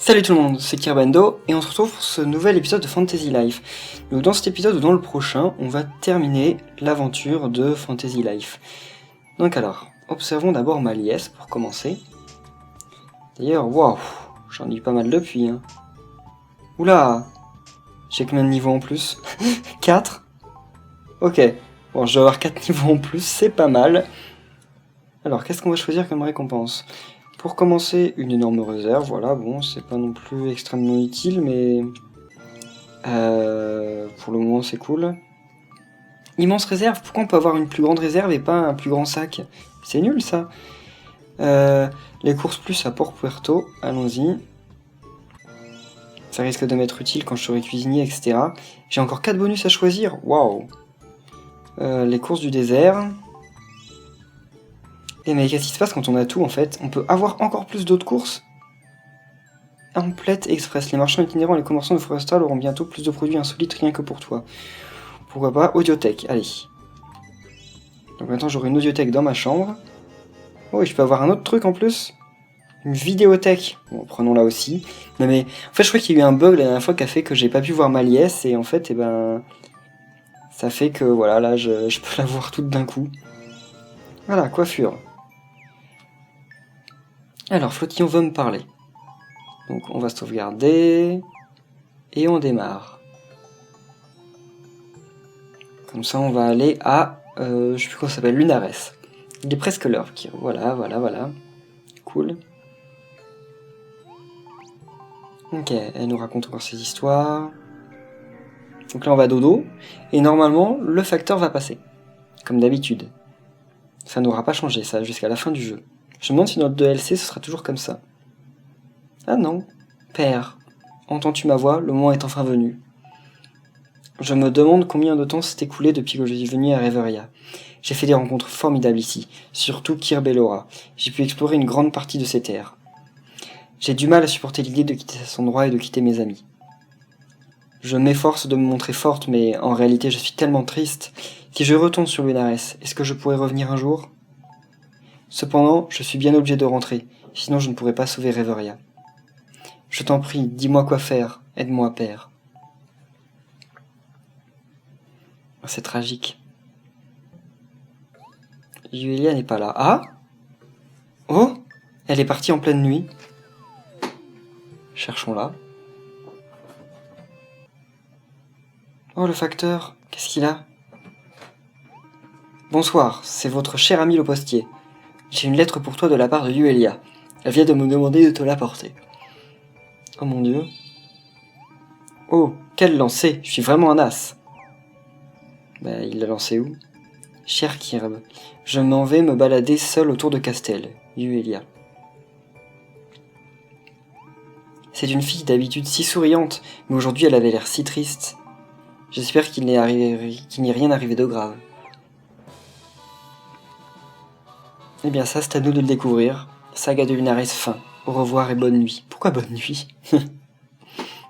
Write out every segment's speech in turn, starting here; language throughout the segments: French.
Salut tout le monde, c'est Kirbando et on se retrouve pour ce nouvel épisode de Fantasy Life. Donc dans cet épisode ou dans le prochain, on va terminer l'aventure de Fantasy Life. Donc alors, observons d'abord ma liesse pour commencer. D'ailleurs, waouh, j'en ai eu pas mal depuis. Oula, j'ai combien de niveaux en plus? 4. Ok, bon je dois avoir 4 niveaux en plus, c'est pas mal. Alors qu'est-ce qu'on va choisir comme récompense? Pour commencer, une énorme réserve, voilà, bon, c'est pas non plus extrêmement utile, mais pour le moment c'est cool. Immense réserve, pourquoi on peut avoir une plus grande réserve et pas un plus grand sac? C'est nul ça. Les courses plus à Port Puerto, allons-y. Ça risque de m'être utile quand je serai cuisinier, etc. J'ai encore 4 bonus à choisir, waouh. Les courses du désert. Et mais qu'est-ce qui se passe quand on a tout en fait? On peut avoir encore plus d'autres courses? Amplette Express. Les marchands itinérants et les commerçants de Forestal auront bientôt plus de produits insolites rien que pour toi. Pourquoi pas? Audiothèque, allez. Donc maintenant j'aurai une audiothèque dans ma chambre. Oh, et je peux avoir un autre truc en plus? Une vidéothèque. Bon, prenons-la aussi. Non mais, en fait je crois qu'il y a eu un bug la dernière fois qui a fait que j'ai pas pu voir ma liesse et en fait, ça fait que voilà, là je peux la voir toute d'un coup. Voilà, coiffure. Alors, Flottillon veut me parler. Donc on va sauvegarder. Et on démarre. Comme ça on va aller à... je sais plus comment ça s'appelle, Lunares. Il est presque l'heure. Voilà. Cool. Ok, elle nous raconte encore ses histoires. Donc là on va dodo. Et normalement, le facteur va passer. Comme d'habitude. Ça n'aura pas changé ça jusqu'à la fin du jeu. Je me demande si notre DLC ce sera toujours comme ça. Ah non. Père, entends-tu ma voix? Le moment est enfin venu. Je me demande combien de temps s'est écoulé depuis que je suis venu à Reveria. J'ai fait des rencontres formidables ici, surtout Kirbellora. J'ai pu explorer une grande partie de ces terres. J'ai du mal à supporter l'idée de quitter cet endroit et de quitter mes amis. Je m'efforce de me montrer forte, mais en réalité je suis tellement triste. Si je retourne sur Lunares, est-ce que je pourrais revenir un jour? Cependant, je suis bien obligé de rentrer, sinon je ne pourrais pas sauver Reveria. Je t'en prie, dis-moi quoi faire, aide-moi, père. C'est tragique. Yuelia n'est pas là. Ah? Oh? Elle est partie en pleine nuit. Cherchons-la. Oh, le facteur, qu'est-ce qu'il a? Bonsoir, c'est votre cher ami le postier. J'ai une lettre pour toi de la part de Yuelia. Elle vient de me demander de te l'apporter. Oh mon dieu. Oh, quel lancer, je suis vraiment un as. Il l'a lancé où? Cher Kirb, je m'en vais me balader seul autour de Castel. Yuelia. C'est une fille d'habitude si souriante, mais aujourd'hui elle avait l'air si triste. J'espère qu'il n'y est rien arrivé de grave. Eh bien ça, c'est à nous de le découvrir. Saga de Lunares fin. Au revoir et bonne nuit. Pourquoi bonne nuit?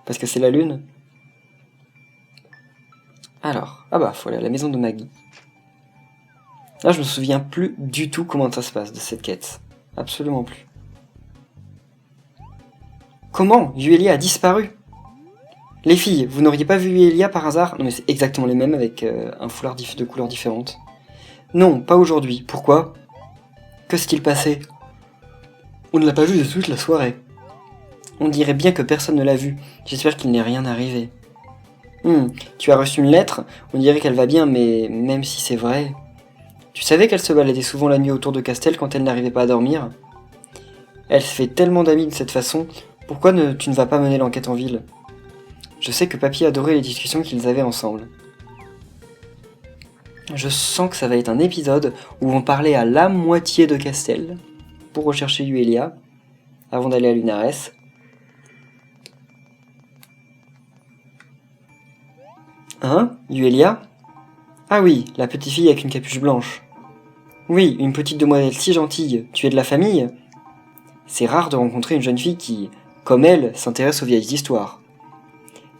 Parce que c'est la lune? Alors, faut aller à la maison de Maggie. Là, je me souviens plus du tout comment ça se passe de cette quête. Absolument plus. Comment? Yuelia a disparu? Les filles, vous n'auriez pas vu Yuelia par hasard? Non mais c'est exactement les mêmes avec un foulard de couleurs différentes. Non, pas aujourd'hui. Pourquoi? Que s'est-il passé? On ne l'a pas vu de toute la soirée. On dirait bien que personne ne l'a vu. J'espère qu'il n'est rien arrivé. Tu as reçu une lettre? On dirait qu'elle va bien, mais même si c'est vrai... Tu savais qu'elle se baladait souvent la nuit autour de Castel quand elle n'arrivait pas à dormir? Elle se fait tellement d'amis de cette façon, pourquoi tu ne vas pas mener l'enquête en ville? Je sais que Papy adorait les discussions qu'ils avaient ensemble. Je sens que ça va être un épisode où on parlait à la moitié de Castel pour rechercher Yuelia avant d'aller à Lunares. Hein? Yuelia? Ah oui, la petite fille avec une capuche blanche. Oui, une petite demoiselle si gentille. Tu es de la famille? C'est rare de rencontrer une jeune fille qui, comme elle, s'intéresse aux vieilles histoires.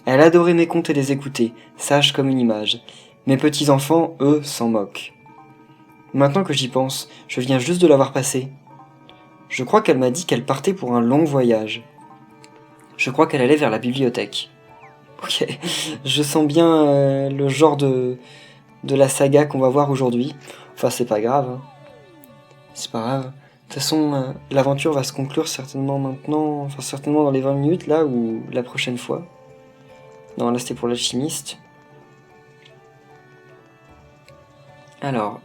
Elle adorait mes contes et les écouter, sage comme une image. Mes petits-enfants, eux, s'en moquent. Maintenant que j'y pense, je viens juste de la voir passer. Je crois qu'elle m'a dit qu'elle partait pour un long voyage. Je crois qu'elle allait vers la bibliothèque. Ok, je sens bien le genre de la saga qu'on va voir aujourd'hui. Enfin, c'est pas grave. Hein. C'est pas grave. De toute façon, l'aventure va se conclure certainement maintenant, enfin certainement dans les 20 minutes, là, ou la prochaine fois. Non, là c'était pour l'alchimiste. Alors,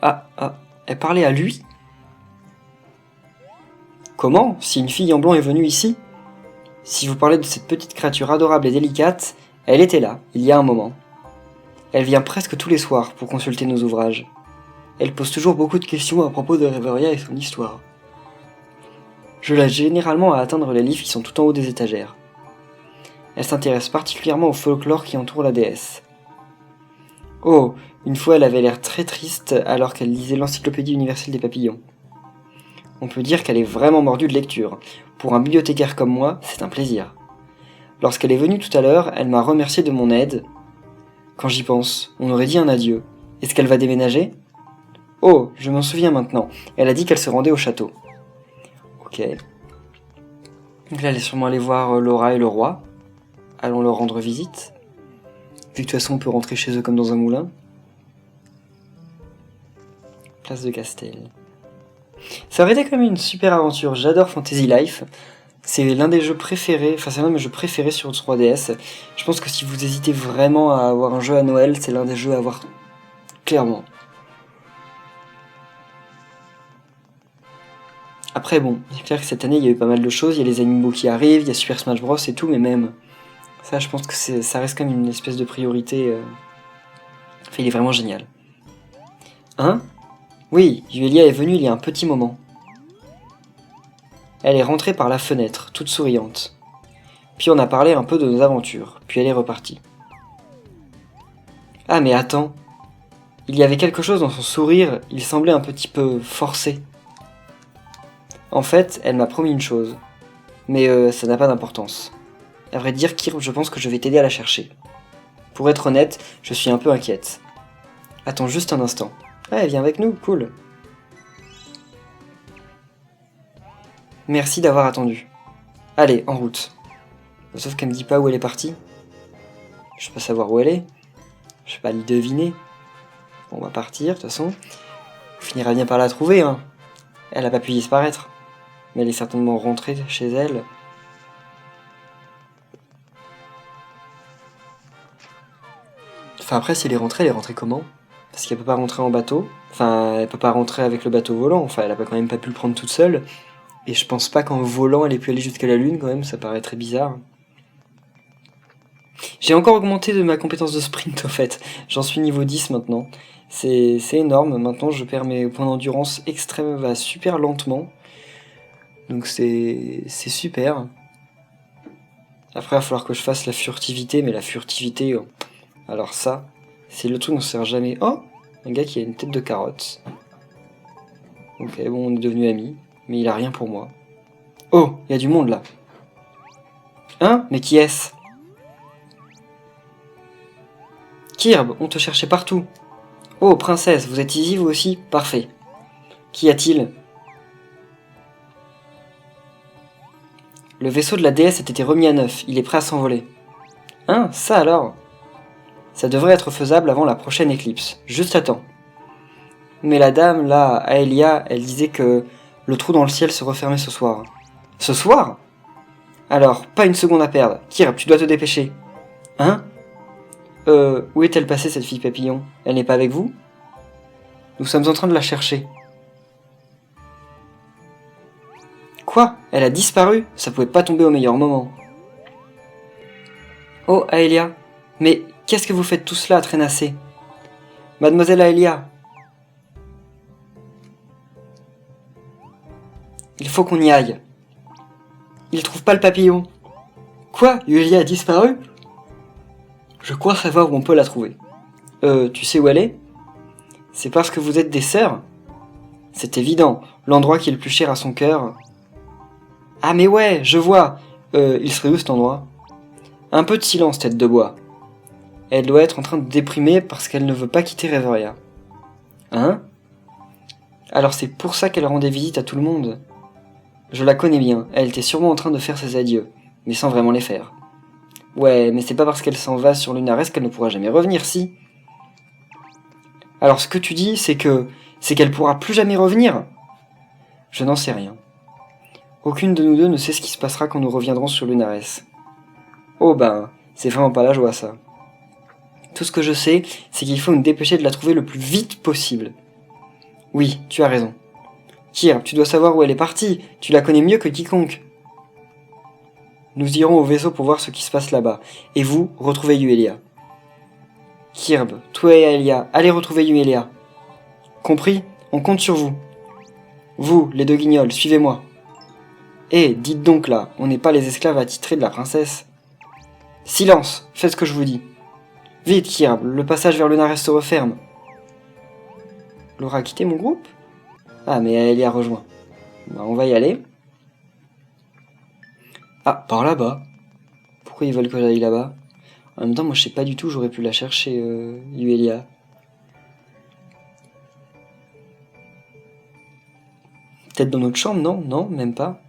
elle parlait à lui? Comment? Si une fille en blanc est venue ici? Si vous parlez de cette petite créature adorable et délicate, elle était là, il y a un moment. Elle vient presque tous les soirs pour consulter nos ouvrages. Elle pose toujours beaucoup de questions à propos de Reveria et son histoire. Je l'aide généralement à atteindre les livres qui sont tout en haut des étagères. Elle s'intéresse particulièrement au folklore qui entoure la déesse. Oh, une fois elle avait l'air très triste alors qu'elle lisait l'encyclopédie universelle des papillons. On peut dire qu'elle est vraiment mordue de lecture. Pour un bibliothécaire comme moi, c'est un plaisir. Lorsqu'elle est venue tout à l'heure, elle m'a remercié de mon aide. Quand j'y pense, on aurait dit un adieu. Est-ce qu'elle va déménager? Oh, je m'en souviens maintenant. Elle a dit qu'elle se rendait au château. Ok. Donc là, elle est sûrement allée voir Laura et le roi. Allons leur rendre visite. Vu que de toute façon, on peut rentrer chez eux comme dans un moulin. Place de Castel. Ça aurait été quand même une super aventure. J'adore Fantasy Life. C'est l'un des jeux préférés, enfin c'est l'un de mes jeux préférés sur 3DS. Je pense que si vous hésitez vraiment à avoir un jeu à Noël, c'est l'un des jeux à avoir clairement. Après bon, c'est clair que cette année il y a eu pas mal de choses, il y a les Amiibo qui arrivent, il y a Super Smash Bros et tout, mais même ça je pense que ça reste quand même une espèce de priorité. Enfin il est vraiment génial. Hein? Oui, Yuelia est venue il y a un petit moment. Elle est rentrée par la fenêtre, toute souriante. Puis on a parlé un peu de nos aventures, puis elle est repartie. Ah mais attends, il y avait quelque chose dans son sourire, il semblait un petit peu forcé. En fait, elle m'a promis une chose, mais ça n'a pas d'importance. À vrai dire, Kirp, je pense que je vais t'aider à la chercher. Pour être honnête, je suis un peu inquiète. Attends juste un instant. Ah, viens avec nous, cool. Merci d'avoir attendu. Allez, en route. Sauf qu'elle me dit pas où elle est partie. Je peux pas savoir où elle est. Je vais pas l'y deviner. Bon, on va partir, de toute façon. On finira bien par la trouver, hein. Elle a pas pu disparaître. Mais elle est certainement rentrée chez elle. Enfin après, si elle est rentrée comment? Parce qu'elle peut pas rentrer en bateau. Enfin, elle peut pas rentrer avec le bateau volant. Enfin, elle a quand même pas pu le prendre toute seule. Et je pense pas qu'en volant, elle ait pu aller jusqu'à la lune, quand même. Ça paraît très bizarre. J'ai encore augmenté de ma compétence de sprint, en fait. J'en suis niveau 10 maintenant. C'est énorme. Maintenant, je perds mes points d'endurance extrêmement, super lentement. Donc c'est super. Après, il va falloir que je fasse la furtivité. Mais la furtivité... alors ça, c'est le truc dont on ne sert jamais. Oh, un gars qui a une tête de carotte. Ok, bon, on est devenus amis. Mais il a rien pour moi. Oh, il y a du monde là. Hein? Mais qui est-ce? Kirb, on te cherchait partout. Oh, princesse, vous êtes ici vous aussi? Parfait. Qu'y a-t-il? Le vaisseau de la déesse a été remis à neuf, il est prêt à s'envoler. Hein? Ça alors? Ça devrait être faisable avant la prochaine éclipse, juste à temps. Mais la dame, là, Aelia, elle disait que le trou dans le ciel se refermait ce soir. Ce soir? Alors, pas une seconde à perdre. Kirb, tu dois te dépêcher. Hein? Où est-elle passée cette fille papillon? Elle n'est pas avec vous? Nous sommes en train de la chercher. Quoi? Elle a disparu? Ça pouvait pas tomber au meilleur moment. Oh, Aelia. Mais qu'est-ce que vous faites tous là à traînasser? Mademoiselle Aelia. Il faut qu'on y aille. Il trouve pas le papillon. Quoi? Yulia a disparu? Je crois savoir où on peut la trouver. Tu sais où elle est? C'est parce que vous êtes des sœurs? C'est évident, l'endroit qui est le plus cher à son cœur. Ah mais ouais, je vois. Il serait où cet endroit? Un peu de silence, tête de bois. Elle doit être en train de déprimer parce qu'elle ne veut pas quitter Reveria. Hein? Alors c'est pour ça qu'elle rendait visite à tout le monde. Je la connais bien, elle était sûrement en train de faire ses adieux. mais sans vraiment les faire. Ouais, mais c'est pas parce qu'elle s'en va sur Lunares qu'elle ne pourra jamais revenir, si. Alors ce que tu dis, c'est qu'elle pourra plus jamais revenir? Je n'en sais rien. Aucune de nous deux ne sait ce qui se passera quand nous reviendrons sur Lunares. Oh ben, c'est vraiment pas la joie, ça. Tout ce que je sais, c'est qu'il faut nous dépêcher de la trouver le plus vite possible. Oui, tu as raison. Kirb, tu dois savoir où elle est partie, tu la connais mieux que quiconque. Nous irons au vaisseau pour voir ce qui se passe là-bas, et vous, retrouvez Yuelia. Kirb, toi et Aelia, allez retrouver Yuelia. Compris? On compte sur vous. Vous, les deux guignols, suivez-moi. Eh, dites donc là, on n'est pas les esclaves attitrés de la princesse. Silence, faites ce que je vous dis. Vite, Kirb, le passage vers Lunares se referme. Laura a quitté mon groupe? Ah, mais elle y a rejoint. Bah, on va y aller. Ah, par là-bas. Pourquoi ils veulent que j'aille là-bas? En même temps, moi je sais pas du tout, j'aurais pu la chercher, Yuelia. Peut-être dans notre chambre, non? Non, même pas.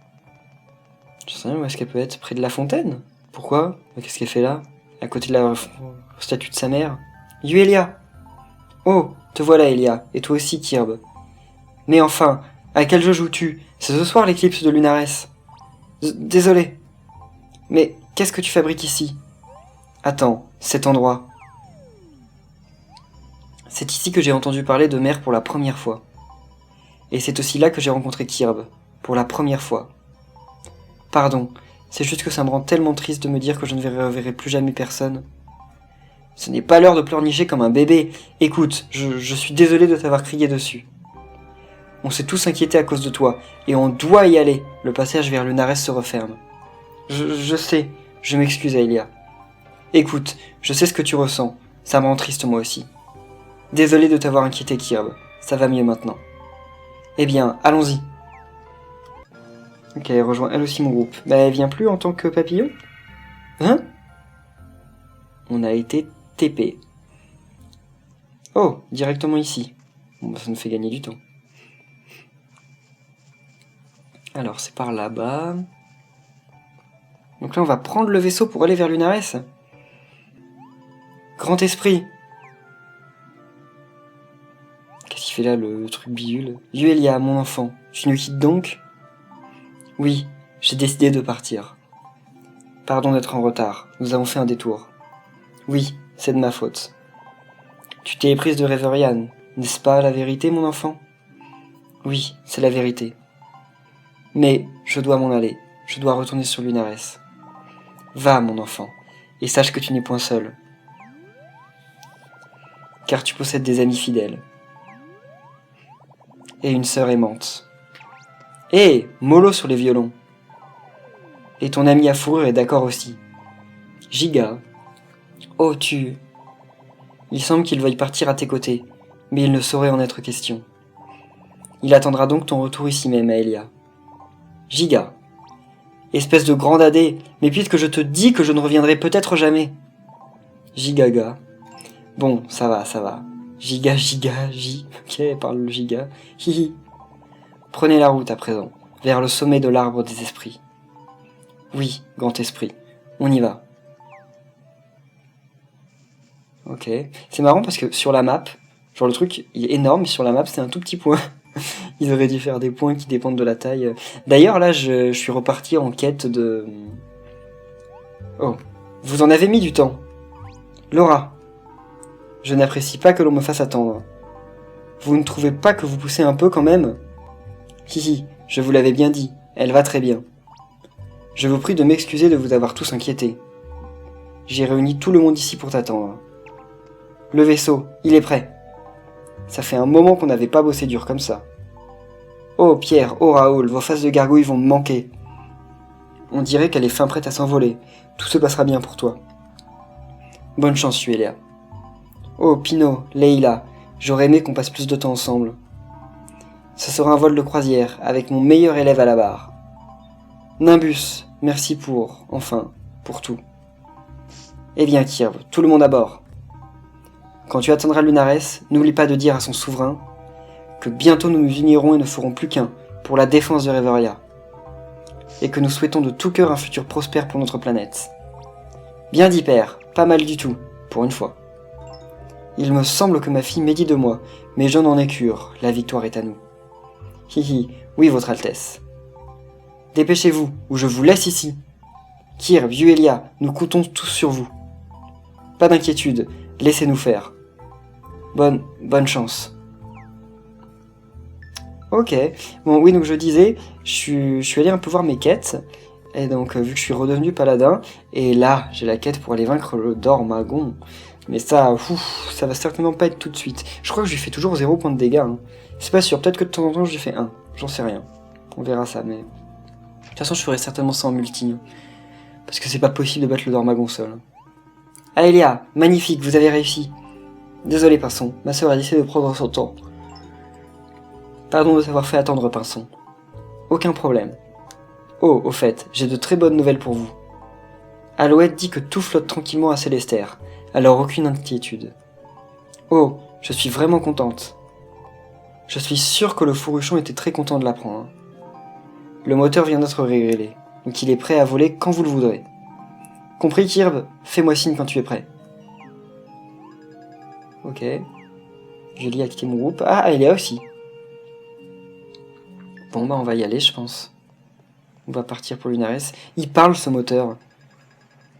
Je sais rien où est-ce qu'elle peut être. Près de la fontaine? Pourquoi? Qu'est-ce qu'elle fait là? À côté de la statue de sa mère? Yuelia! Oh, te voilà, Elia. Et toi aussi, Kirb. Mais enfin, à quel jeu joues-tu? C'est ce soir l'éclipse de Lunares. Désolé. Mais qu'est-ce que tu fabriques ici? Attends, cet endroit. C'est ici que j'ai entendu parler de mer pour la première fois. Et c'est aussi là que j'ai rencontré Kirb, pour la première fois. Pardon, c'est juste que ça me rend tellement triste de me dire que je ne reverrai plus jamais personne. Ce n'est pas l'heure de pleurnicher comme un bébé. Écoute, je suis désolé de t'avoir crié dessus. On s'est tous inquiétés à cause de toi, et on doit y aller. Le passage vers Lunares se referme. Je sais, je m'excuse, Aelia. Écoute, je sais ce que tu ressens, ça me rend triste moi aussi. Désolé de t'avoir inquiété, Kirb, ça va mieux maintenant. Eh bien, allons-y. Ok, elle rejoint elle aussi mon groupe. Bah, elle vient plus en tant que papillon? Hein? On a été TP. Oh, directement ici. Bon, bah, ça nous fait gagner du temps. Alors, c'est par là-bas. Donc là, on va prendre le vaisseau pour aller vers Lunares. Grand esprit. Qu'est-ce qu'il fait là, le truc bidule? Yuelia, mon enfant, tu nous quittes donc? Oui, j'ai décidé de partir. Pardon d'être en retard, nous avons fait un détour. Oui, c'est de ma faute. Tu t'es éprise de Reverian, n'est-ce pas la vérité, mon enfant? Oui, c'est la vérité. Mais je dois m'en aller, je dois retourner sur Lunares. Va, mon enfant, et sache que tu n'es point seul. Car tu possèdes des amis fidèles. Et une sœur aimante. Hé, mollo sur les violons. Et ton ami à fourrure est d'accord aussi. Giga. Oh, Il semble qu'il veuille partir à tes côtés, mais il ne saurait en être question. Il attendra donc ton retour ici même, Aelia. Giga. Espèce de grand dadé, mais puisque je te dis que je ne reviendrai peut-être jamais. Gigaga. Bon, ça va. Giga, Ok, parle le giga. Hihi. Prenez la route à présent, vers le sommet de l'arbre des esprits. Oui, grand esprit, on y va. Ok, c'est marrant parce que sur la map, genre le truc il est énorme, mais sur la map c'est un tout petit point. Ils auraient dû faire des points qui dépendent de la taille. D'ailleurs là je suis reparti en quête de... Oh, vous en avez mis du temps. Laura, je n'apprécie pas que l'on me fasse attendre. Vous ne trouvez pas que vous poussez un peu quand même? Hihi, je vous l'avais bien dit, elle va très bien. Je vous prie de m'excuser de vous avoir tous inquiétés. J'ai réuni tout le monde ici pour t'attendre. Le vaisseau, il est prêt. Ça fait un moment qu'on n'avait pas bossé dur comme ça. Oh Pierre, oh Raoul, vos faces de gargouille vont me manquer. On dirait qu'elle est fin prête à s'envoler. Tout se passera bien pour toi. Bonne chance, Yuelia. Oh Pino, Leila, j'aurais aimé qu'on passe plus de temps ensemble. Ce sera un vol de croisière, avec mon meilleur élève à la barre. Nimbus, merci pour tout. Eh bien Kirb, tout le monde à bord. Quand tu atteindras Lunares, n'oublie pas de dire à son souverain que bientôt nous nous unirons et ne ferons plus qu'un pour la défense de Reveria. et que nous souhaitons de tout cœur un futur prospère pour notre planète. Bien dit, père, pas mal du tout, pour une fois. Il me semble que ma fille médit de moi, mais je n'en ai cure, la victoire est à nous. Hihi, oui, votre Altesse. Dépêchez-vous, ou je vous laisse ici. Kirb, Yuelia, nous comptons tous sur vous. Pas d'inquiétude, laissez-nous faire. Bonne chance. Ok, bon oui, donc je disais, je suis allé un peu voir mes quêtes, et donc vu que je suis redevenu paladin, et là, j'ai la quête pour aller vaincre le Dormagon. Mais ça, ça va certainement pas être tout de suite. Je crois que je lui fais toujours 0 points de dégâts. Hein. C'est pas sûr, peut-être que de temps en temps je lui fais 1. J'en sais rien. On verra ça, mais... De toute façon, je ferai certainement ça en multi. Hein. Parce que c'est pas possible de battre le Dormagon seul. Aelia, magnifique, vous avez réussi. Désolé, Pinson, ma sœur a décidé de prendre son temps. Pardon de t'avoir fait attendre, Pinson. Aucun problème. Oh, au fait, j'ai de très bonnes nouvelles pour vous. Alouette dit que tout flotte tranquillement à Célestère, alors aucune inquiétude. Oh, je suis vraiment contente. Je suis sûr que le fourruchon était très content de l'apprendre. Le moteur vient d'être réglé, donc il est prêt à voler quand vous le voudrez. Compris, Kirb? Fais-moi signe quand tu es prêt. Ok. Julie a quitté mon groupe. Ah, Elia aussi. Bon, bah on va y aller, je pense. On va partir pour Lunares. Il parle, ce moteur.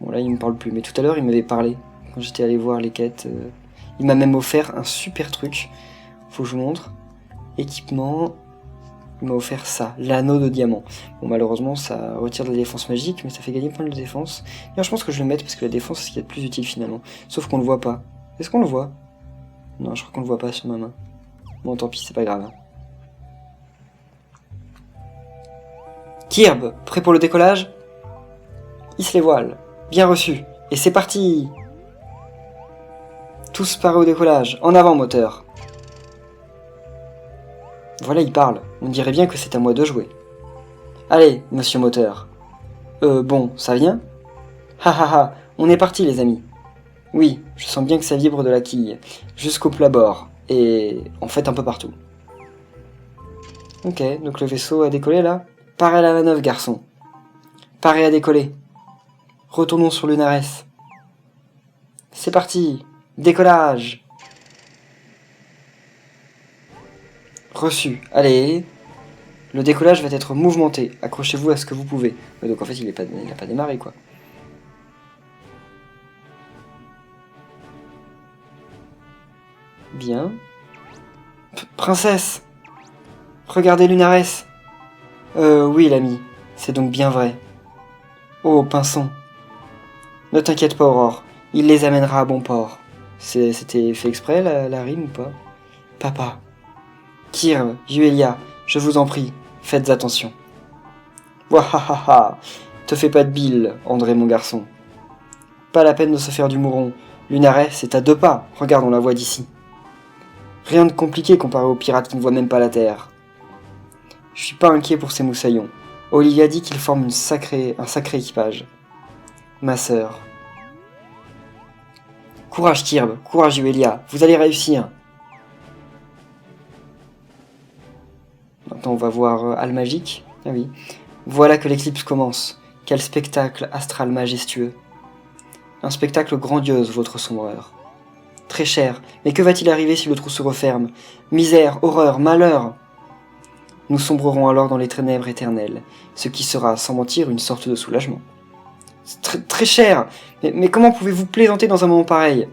Bon, là, il me parle plus. Mais tout à l'heure, il m'avait parlé. Quand j'étais allé voir les quêtes. Il m'a même offert un super truc. Faut que je vous montre. Équipement. Il m'a offert ça. L'anneau de diamant. Bon, malheureusement, ça retire de la défense magique, mais ça fait gagner point de défense. Et je pense que je vais le mettre parce que la défense, c'est ce qui est le plus utile, finalement. Sauf qu'on le voit pas. Est-ce qu'on le voit? Non, je crois qu'on le voit pas sur ma main. Bon, tant pis, c'est pas grave. Kirb, prêt pour le décollage? Hisse les voiles. Bien reçu. Et c'est parti! Tous parés au décollage. En avant, moteur. Voilà, il parle. On dirait bien que c'est à moi de jouer. Allez, monsieur moteur. Bon, ça vient? Ha ha ha, on est parti, les amis. Oui, je sens bien que ça vibre de la quille. Jusqu'au plat-bord. Et en fait un peu partout. Ok, donc le vaisseau a décollé là? Paré à la manœuvre, garçon. Paré à décoller. Retournons sur Lunares. C'est parti. Décollage. Reçu. Allez. Le décollage va être mouvementé. Accrochez-vous à ce que vous pouvez. Donc en fait, il n'a pas démarré, quoi. Bien. Princesse! Regardez Lunares! Oui, l'ami. C'est donc bien vrai. Oh, Pinson. Ne t'inquiète pas, Aurore. Il les amènera à bon port. C'était fait exprès, la rime, ou pas? Papa. Kirb, Yuelia, je vous en prie, faites attention. Wahahaha! Te fais pas de bile, André, mon garçon. Pas la peine de se faire du mouron. Lunares est à 2 pas, regarde, on la voit d'ici. Rien de compliqué comparé aux pirates qui ne voient même pas la terre. Je suis pas inquiet pour ces moussaillons. Olivia dit qu'ils forment un sacré équipage. Ma sœur. Courage, Kirb, courage, Yuelia, vous allez réussir. Maintenant, on va voir Almagique. Ah oui. Voilà que l'éclipse commence. Quel spectacle astral majestueux. Un spectacle grandiose, votre sombreur. Très cher, mais que va-t-il arriver si le trou se referme? Misère, horreur, malheur! Nous sombrerons alors dans les ténèbres éternelles, ce qui sera, sans mentir, une sorte de soulagement. C'est très cher! Mais comment pouvez-vous plaisanter dans un moment pareil?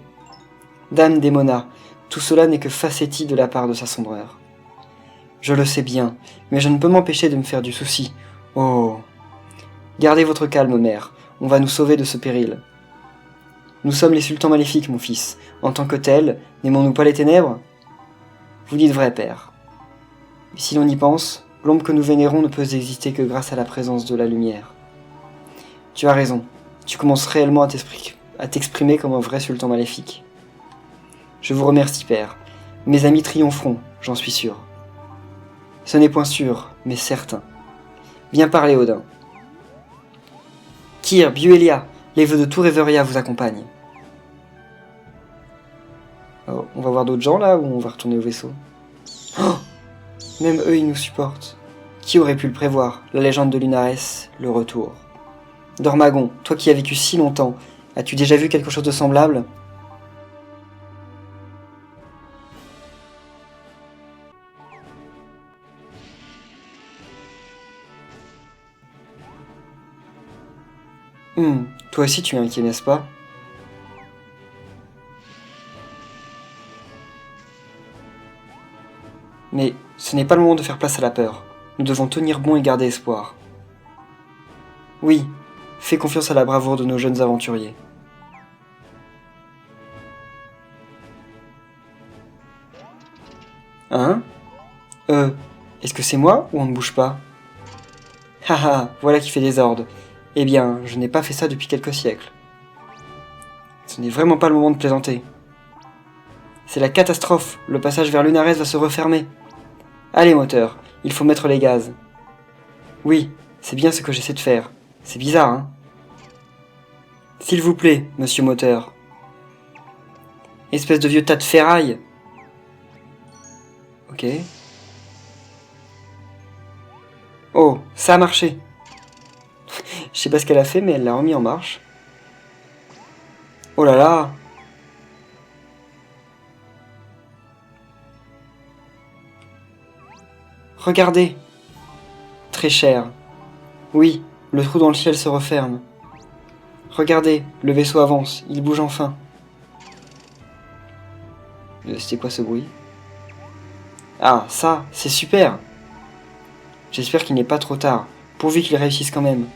Dame Démona, tout cela n'est que facétie de la part de sa sombreur. Je le sais bien, mais je ne peux m'empêcher de me faire du souci. Oh! Gardez votre calme, mère, on va nous sauver de ce péril. Nous sommes les sultans maléfiques, mon fils. En tant que tels, n'aimons-nous pas les ténèbres? Vous dites vrai, père. Mais si l'on y pense, l'ombre que nous vénérons ne peut exister que grâce à la présence de la lumière. Tu as raison, tu commences réellement à t'exprimer comme un vrai sultan maléfique. Je vous remercie, père. Mes amis triompheront, j'en suis sûr. Ce n'est point sûr, mais certain. Bien parlé, Odin. Kirb, Yuelia, les vœux de tout Reveria vous accompagnent. Oh, on va voir d'autres gens là ou on va retourner au vaisseau? Oh, même eux ils nous supportent. Qui aurait pu le prévoir? La légende de Lunares, le retour. Dormagon, toi qui as vécu si longtemps, as-tu déjà vu quelque chose de semblable? Toi aussi tu es inquiet, n'est-ce pas? Mais ce n'est pas le moment de faire place à la peur. Nous devons tenir bon et garder espoir. Oui, fais confiance à la bravoure de nos jeunes aventuriers. Hein? Est-ce que c'est moi ou on ne bouge pas? Haha, voilà qui fait des ordres. Eh bien, je n'ai pas fait ça depuis quelques siècles. Ce n'est vraiment pas le moment de plaisanter. C'est la catastrophe, le passage vers Lunares va se refermer. Allez moteur, il faut mettre les gaz. Oui, c'est bien ce que j'essaie de faire. C'est bizarre, hein? S'il vous plaît, monsieur moteur. Espèce de vieux tas de ferraille. Ok. Oh, ça a marché. Je sais pas ce qu'elle a fait, mais elle l'a remis en marche. Oh là là! Regardez! Très cher. Oui, le trou dans le ciel se referme. Regardez, le vaisseau avance, il bouge enfin. C'était quoi ce bruit? Ah, ça, c'est super! J'espère qu'il n'est pas trop tard, pourvu qu'il réussisse quand même.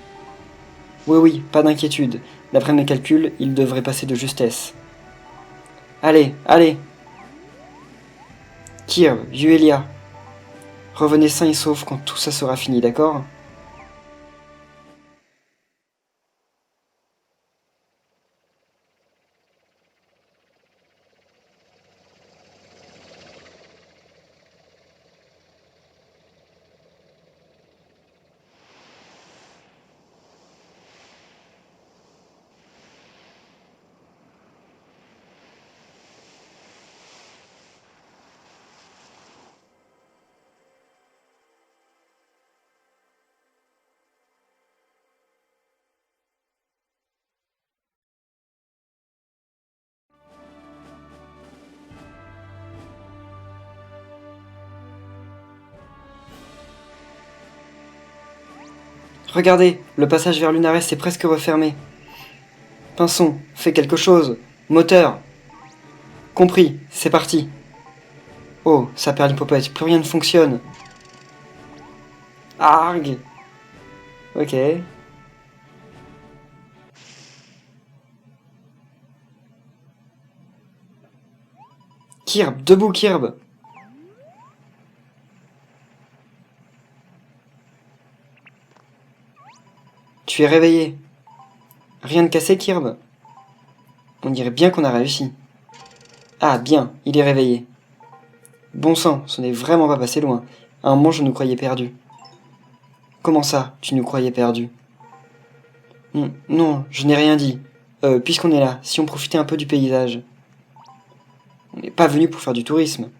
Oui, oui, pas d'inquiétude. D'après mes calculs, il devrait passer de justesse. Allez, allez! Kirv, Yuelia, revenez sains et saufs quand tout ça sera fini, d'accord? Regardez, le passage vers Lunares est presque refermé. Pinson, fais quelque chose. Moteur. Compris, c'est parti. Oh, ça perd l'hypopète, plus rien ne fonctionne. Arg. Ok. Kirb, debout Kirb. Tu es réveillé. Rien de cassé Kirb? On dirait bien qu'on a réussi. Ah bien, il est réveillé. Bon sang, ce n'est vraiment pas passé loin. À un moment je nous croyais perdus. Comment ça, tu nous croyais perdus? Non, je n'ai rien dit. Puisqu'on est là, si on profitait un peu du paysage. On n'est pas venu pour faire du tourisme.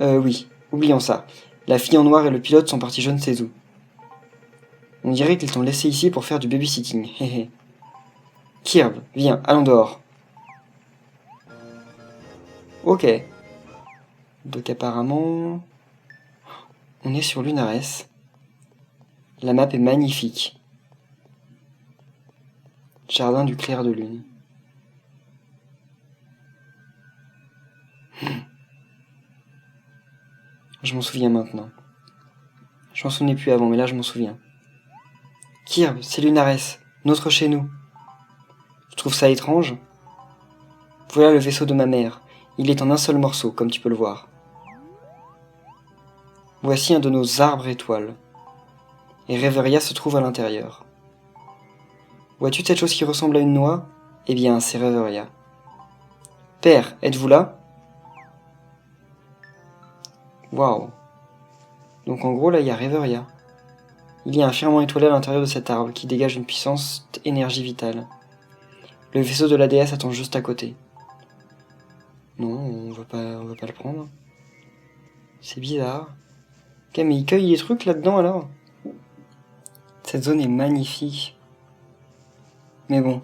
Oui, oublions ça. La fille en noir et le pilote sont partis je ne sais où. On dirait qu'ils t'ont laissé ici pour faire du babysitting, hé. Kirb, viens, allons dehors. Ok. Donc apparemment... On est sur Lunares. La map est magnifique. Jardin du clair de lune. Je m'en souviens maintenant. Je m'en souvenais plus avant, mais là je m'en souviens. Kirb, c'est Lunares, notre chez nous. Tu trouves ça étrange? Voilà le vaisseau de ma mère. Il est en un seul morceau, comme tu peux le voir. Voici un de nos arbres étoiles. Et Reveria se trouve à l'intérieur. Vois-tu cette chose qui ressemble à une noix? Eh bien, c'est Reveria. Père, êtes-vous là? Waouh. Donc en gros, là, il y a Reveria. Il y a un firmament étoilé à l'intérieur de cet arbre qui dégage une puissante énergie vitale. Le vaisseau de la déesse attend juste à côté. Non, on va pas le prendre. C'est bizarre. Ok, mais il cueille des trucs là-dedans alors. Cette zone est magnifique. Mais bon.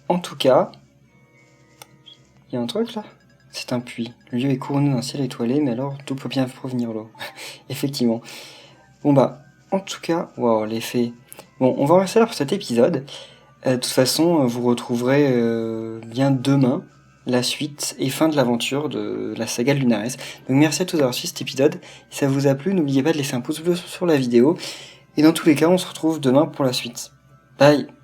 En tout cas, il y a un truc là. C'est un puits. Le lieu est couronné d'un ciel étoilé, mais alors d'où peut bien provenir l'eau? Effectivement. Bon bah, en tout cas, waouh, l'effet. Bon, on va en rester là pour cet épisode. De toute façon, vous retrouverez bien demain la suite et fin de l'aventure de la saga Lunares. Donc merci à tous d'avoir suivi cet épisode. Si ça vous a plu, n'oubliez pas de laisser un pouce bleu sur la vidéo. Et dans tous les cas, on se retrouve demain pour la suite. Bye!